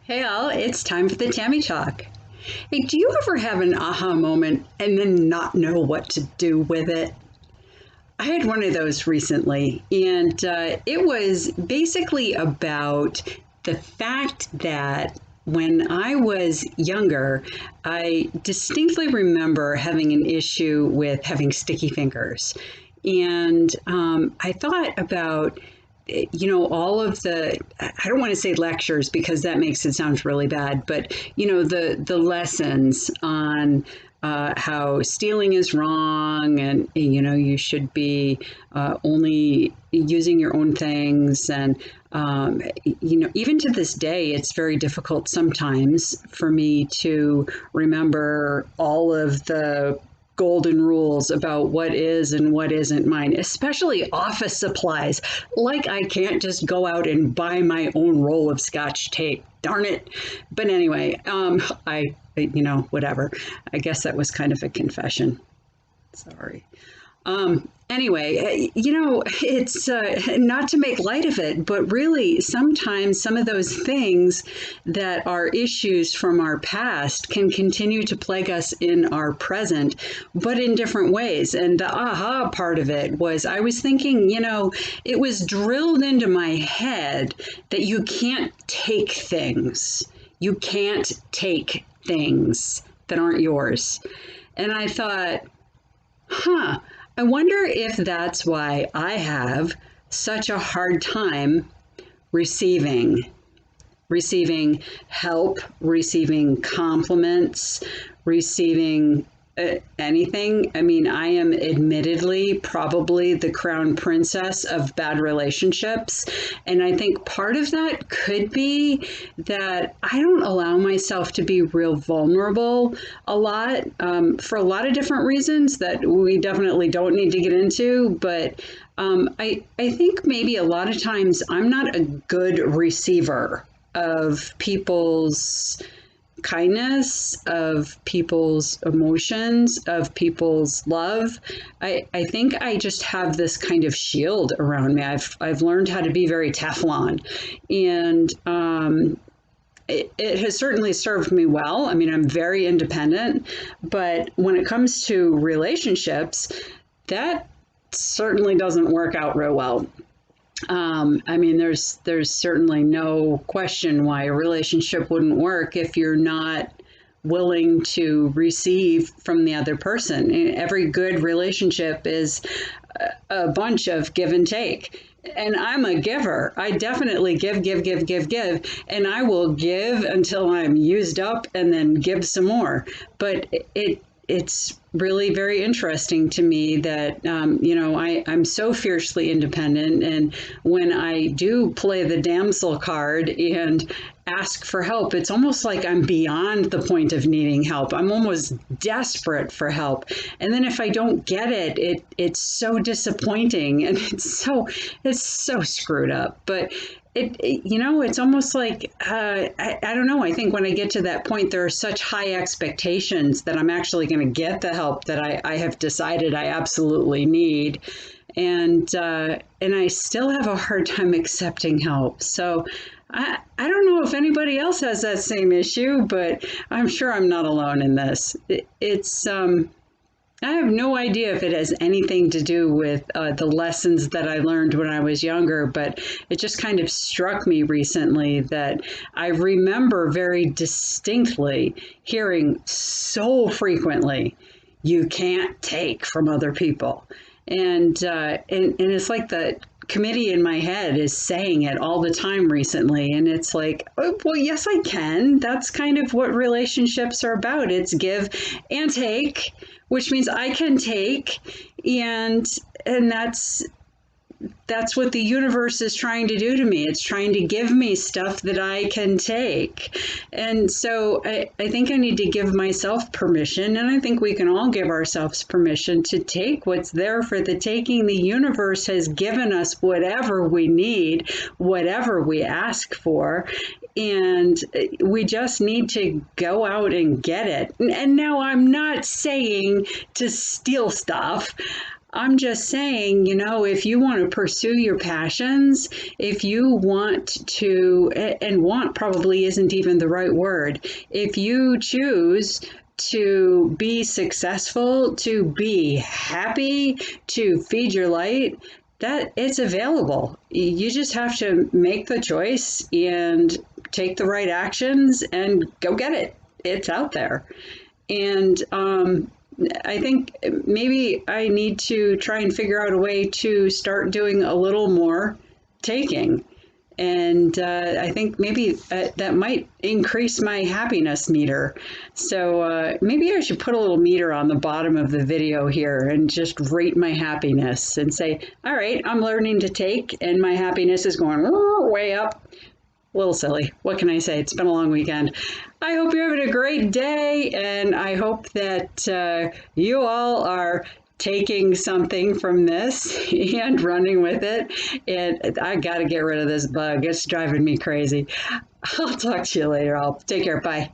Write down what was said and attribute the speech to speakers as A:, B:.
A: Hey all, it's time for the Tammy Talk. Hey, do you ever have an aha moment and then not know what to do with it? I had one of those recently, and it was basically about the fact that when I was younger, I distinctly remember having an issue with having sticky fingers. And I thought about all of I don't want to say lectures because that makes it sound really bad, but the lessons on how stealing is wrong, and you should be only using your own things. And even to this day, it's very difficult sometimes for me to remember all of the golden rules about what is and what isn't mine, especially office supplies. Like, I can't just go out and buy my own roll of Scotch tape. Darn it. But anyway, whatever. I guess that was kind of a confession. Sorry. Anyway, it's not to make light of it, but really sometimes some of those things that are issues from our past can continue to plague us in our present, but in different ways. And the aha part of it was I was thinking, it was drilled into my head that you can't take things. You can't take things that aren't yours. And I thought, I wonder if that's why I have such a hard time receiving help, receiving compliments, receiving anything. I mean, I am admittedly probably the crown princess of bad relationships. And I think part of that could be that I don't allow myself to be real vulnerable a lot, for a lot of different reasons that we definitely don't need to get into. But I think maybe a lot of times I'm not a good receiver of people's kindness, of people's emotions, of people's love. I think I just have this kind of shield around me. I've learned how to be very Teflon, and it has certainly served me well. I mean, I'm very independent, but when it comes to relationships, that certainly doesn't work out real well. I mean, there's certainly no question why a relationship wouldn't work if you're not willing to receive from the other person. Every good relationship is a bunch of give and take. And I'm a giver. I definitely give, and I will give until I'm used up and then give some more. But it's really very interesting to me that, I'm so fiercely independent. And when I do play the damsel card and ask for help, it's almost like I'm beyond the point of needing help. I'm almost desperate for help. And then if I don't get it's so disappointing, and it's so screwed up. But it's almost like, I don't know. I think when I get to that point, there are such high expectations that I'm actually going to get the help that I have decided I absolutely need. And I still have a hard time accepting help. So I don't know if anybody else has that same issue, but I'm sure I'm not alone in this. I have no idea if it has anything to do with the lessons that I learned when I was younger, but it just kind of struck me recently that I remember very distinctly hearing so frequently, "You can't take from other people." And it's like the committee in my head is saying it all the time recently. And it's like, oh, well, yes, I can. That's kind of what relationships are about. It's give and take, which means I can take. And that's what the universe is trying to do to me. It's trying to give me stuff that I can take. And so I think I need to give myself permission, and I think we can all give ourselves permission to take what's there for the taking. The universe has given us whatever we need, whatever we ask for, and we just need to go out and get it. And now I'm not saying to steal stuff. I'm just saying, if you want to pursue your passions, if you want to, and want probably isn't even the right word, if you choose to be successful, to be happy, to feed your light, that it's available. You just have to make the choice and take the right actions and go get it. It's out there. And I think maybe I need to try and figure out a way to start doing a little more taking. And I think maybe that might increase my happiness meter. So maybe I should put a little meter on the bottom of the video here and just rate my happiness and say, all right, I'm learning to take, and my happiness is going way up. A little silly. What can I say? It's been a long weekend. I hope you're having a great day, and I hope that you all are taking something from this and running with it. And I got to get rid of this bug. It's driving me crazy. I'll talk to you later. I'll take care. Bye.